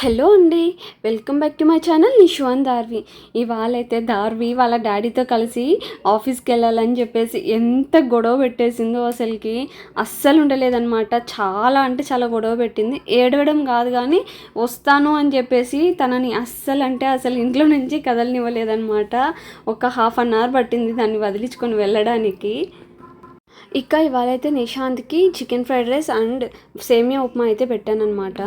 Hello అండి, welcome back to my channel Nishu and Darvi. ఇవాళైతే దార్వి వాళ్ళ డాడీతో కలిసి ఆఫీస్కి వెళ్ళాలని చెప్పేసి ఎంత గొడవ పెట్టేసిందో అసలుకి అస్సలు ఉండలేదన్నమాట. చాలా అంటే చాలా గొడవ పెట్టింది. ఏడవడం కాదు కానీ వస్తాను అని చెప్పేసి తనని అస్సలు ఇంట్లో నుంచి కదలనివ్వలేదన్నమాట. ఒక హాఫ్ అన్ అవర్ పట్టింది దాన్ని వదిలించుకొని వెళ్ళడానికి. ఇక ఇవాళైతే నిశాంత్కి చికెన్ ఫ్రైడ్ రైస్ అండ్ సేమియా ఉప్మా అయితే పెట్టానమాట.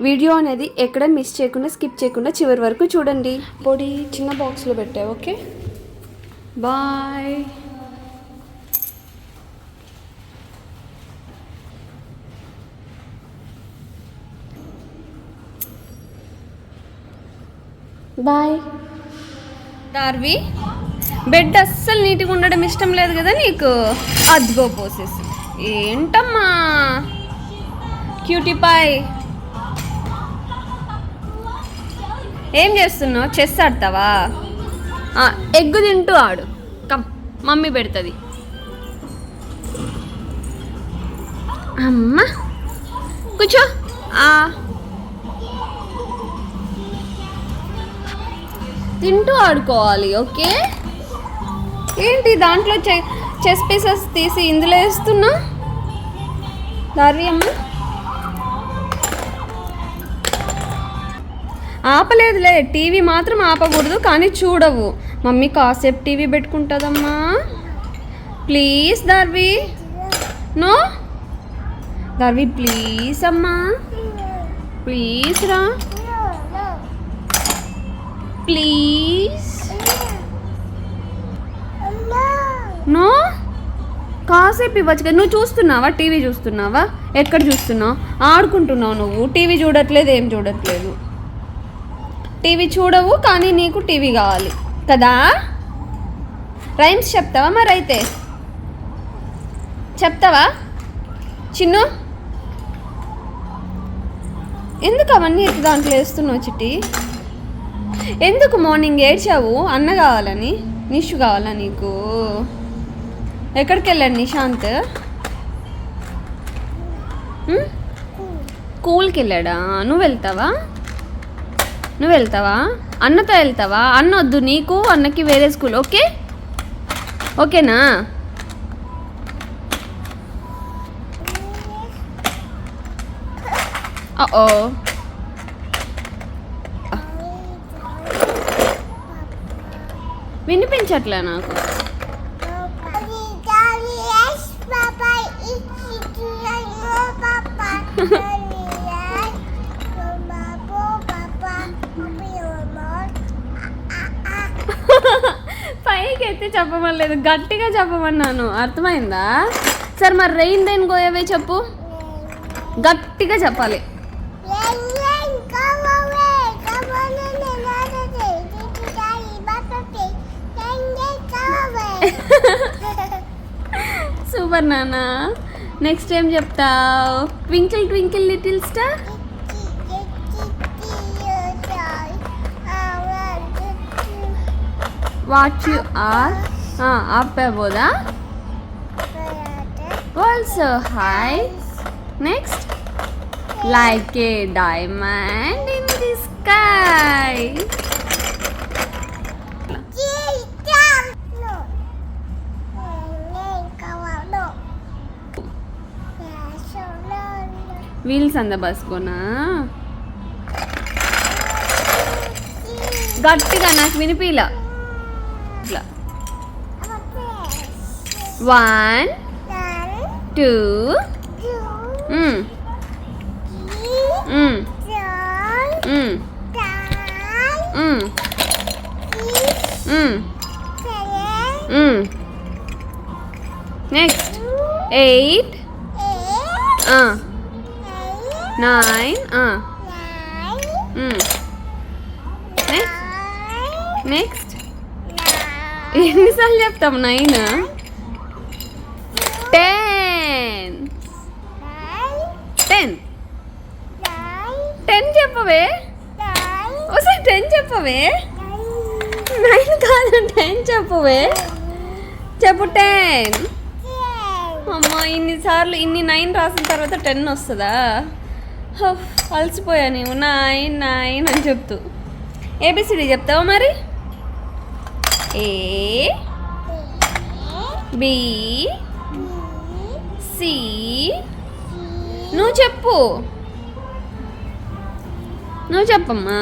వీడియో అనేది ఎక్కడ మిస్ చేయకుండా స్కిప్ చేయకుండా చివరి వరకు చూడండి. పొడి చిన్న బాక్స్లో పెట్టా. Okay bye. బాయ్. దార్వి బెడ్ అస్సలు నీట్గా ఉండడం ఇష్టం లేదు కదా నీకు. అద్గో పోసేసి ఏంటమ్మా క్యూటీ పాయ్, ఏం చేస్తున్నావు? చెస్ ఆడతావా? ఎగ్గు తింటూ ఆడు. కమ్ మమ్మీ పెడుతుంది. అమ్మా కూర్చో. తింటూ ఆడుకోవాలి. ఓకే. ఏంటి దాంట్లో చెస్ పీసెస్ తీసి ఇందులో వేస్తున్నా? దార్వి అమ్మ ఆపలేదులే, టీవీ మాత్రం ఆపకూడదు కానీ చూడవు. మమ్మీ కాసేపు టీవీ పెట్టుకుంటుందమ్మా. Please Darvi. No Darvi please అమ్మా, ప్లీజ్ రా ప్లీజ్. నో కాసేపు ఇవ్వచ్చు కదా. నువ్వు చూస్తున్నావా? టీవీ చూస్తున్నావా? ఎక్కడ చూస్తున్నావు? ఆడుకుంటున్నావు నువ్వు. టీవీ చూడట్లేదు, ఏం చూడట్లేదు. టీవీ చూడవు కానీ నీకు టీవీ కావాలి కదా. రైమ్స్ చెప్తావా? మరి అయితే చెప్తావా చిన్ను? ఎందుకు అవన్నీ ఎత్తి దాంట్లో వేస్తున్నావు చిట్టి? ఎందుకు మార్నింగ్ ఏడ్చావు? అన్న కావాలని, నిషు కావాలా నీకు? ఎక్కడికి వెళ్ళాడు నిశాంత్? స్కూల్కి వెళ్ళాడా? నువ్వు వెళ్తావా? అన్నతో వెళ్తావా? అన్న వద్దు నీకు, అన్నకి వేరే స్కూల్. ఓకే ఓకేనా? ఓ వినిపించట్లే నాకు. పైకి ఎత్తి చెప్పమనలేదు, గట్టిగా చెప్పమన్నాను. అర్థమైందా? సరే మరి రెయిన్ గోయవే చెప్పు. గట్టిగా చెప్పాలి. సూపర్ నాన్న. నెక్స్ట్ ఏం చెప్తావు? Twinkle twinkle little star. What you are. ఆపేబోదా? Also high. Next like a diamond in the sky. Wheels అంద బస్కోనా? గట్టిగా నాకు వినిపిలా. 1 2 నెక్స్ట్ 8 9 నెక్స్ట్ ఎన్నిసార్లు చెప్తాము? 9 10 చెప్పవే. ఒకసారి 10 చెప్పవే. 9 కాదు 10 చెప్పవే. చెప్పు 10. అమ్మా ఇన్నిసార్లు ఇన్ని 9 రాసిన తర్వాత 10 వస్తుందా? అలసిపోయా నీవు నైన్ నైన్ అని చెప్తూ. ఏబిసిడి చెప్తావా మరి? A B C. నువ్వు చెప్పు, నువ్వు చెప్పమ్మా.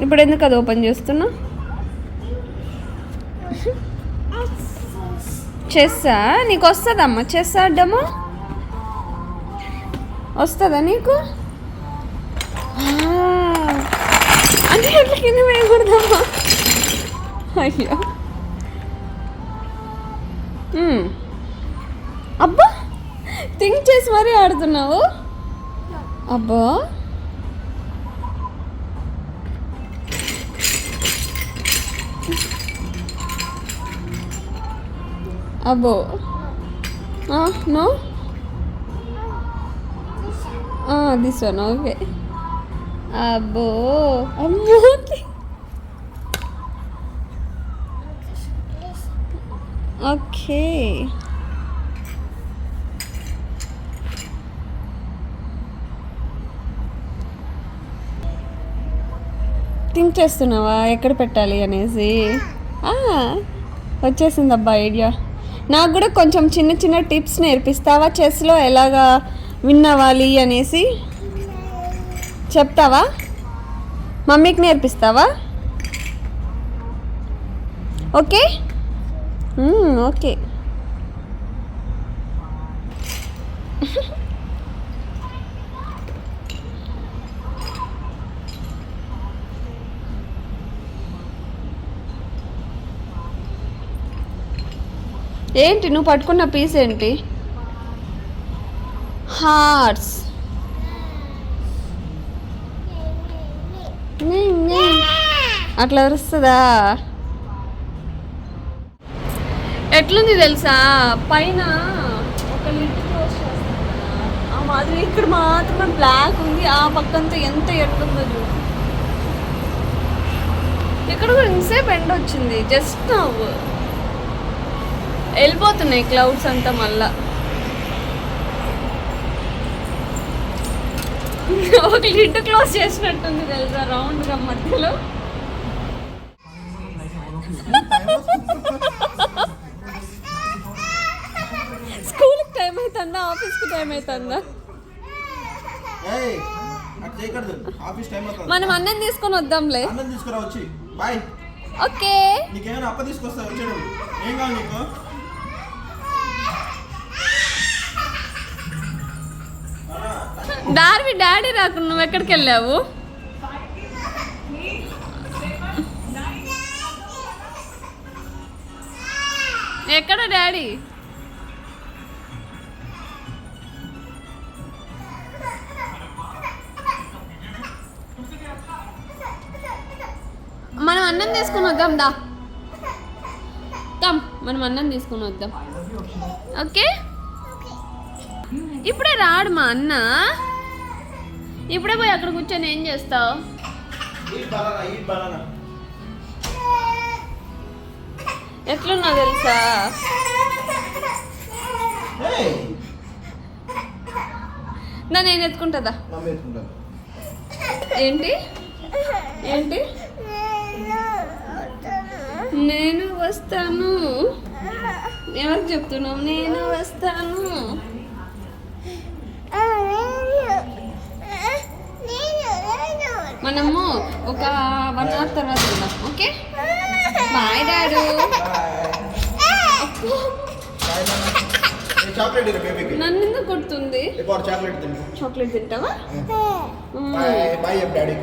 ఇప్పుడు ఎందుకు అది ఓపెన్ చేస్తున్నా? చెస్సా? నీకు వస్తుందమ్మా చెస్ ఆడము? వస్తుందా నీకు? అంటే ఎట్లా కింద వేయకూడదమ్మా. అయ్యో అబ్బా, థింక్ చేసి మరీ ఆడుతున్నావు. అబ్బా అబ్బో నో దిస్ వన్ ఓకే. అబ్బో అమ్మో ఓకే. థింక్ చేస్తున్నావా ఎక్కడ పెట్టాలి అనేసి? వచ్చేసింది అబ్బా ఐడియా. నాకు కూడా కొంచెం చిన్న చిన్న టిప్స్ నేర్పిస్తావా చెస్లో ఎలాగా విన్ అవ్వాలి అనేసి? చెప్తావా? మమ్మీకి నేర్పిస్తావా? Okay okay. ఏంటి నువ్వు పట్టుకున్న పీస్ ఏంటి? హార్ట్స్. అట్లా వస్తుందా? ఎట్లుంది తెలుసా, పైన ఒక లిడ్ క్లోజ్ చేస్తాను కదా ఆ మాదిరి ఇక్కడ మాత్రమే బ్లాక్ ఉంది, ఆ పక్కంతా ఎంత ఎట్లుందో చూడు. ఇక్కడ కూడా ఇంతసేపు ఎండ వచ్చింది, జస్ట్ నవ్వు వెళ్ళిపోతున్నాయి క్లౌడ్స్ అంతా. మళ్ళా ఒక లిడ్ క్లోజ్ చేసినట్టుంది తెలుసా రౌండ్గా మధ్యలో. స్కూల్కి టైం అవుతుందా ఆఫీస్కి టైం అవుతుందా? మనం అన్నం తీసుకొని వద్దాంలే. ఓకే. డార్వి డాడీ రాకుండా నువ్వు ఎక్కడికి వెళ్ళావు? ఎక్కడ డాడీ? మనం అన్నం తీసుకుని వద్దాం దా. మనం అన్నం తీసుకుని వద్దాం. ఓకే. ఇప్పుడే రాడు మా అన్న, ఇప్పుడే పోయి అక్కడ కూర్చొని ఏం చేస్తావు? ఎట్లున్నా తెలుసా? నేను ఎత్తుకుంటుందా? ఏంటి ఏంటి? నేను వస్తాను. ఎవరికి చెప్తున్నావు? నేను వస్తాను. మనము ఒక 1 hour తర్వాత వెళ్దాం. Okay bye dad. నన్ను ఎందుకు కొడుతుంది? చాక్లెట్ తింటావా? Bye daddy.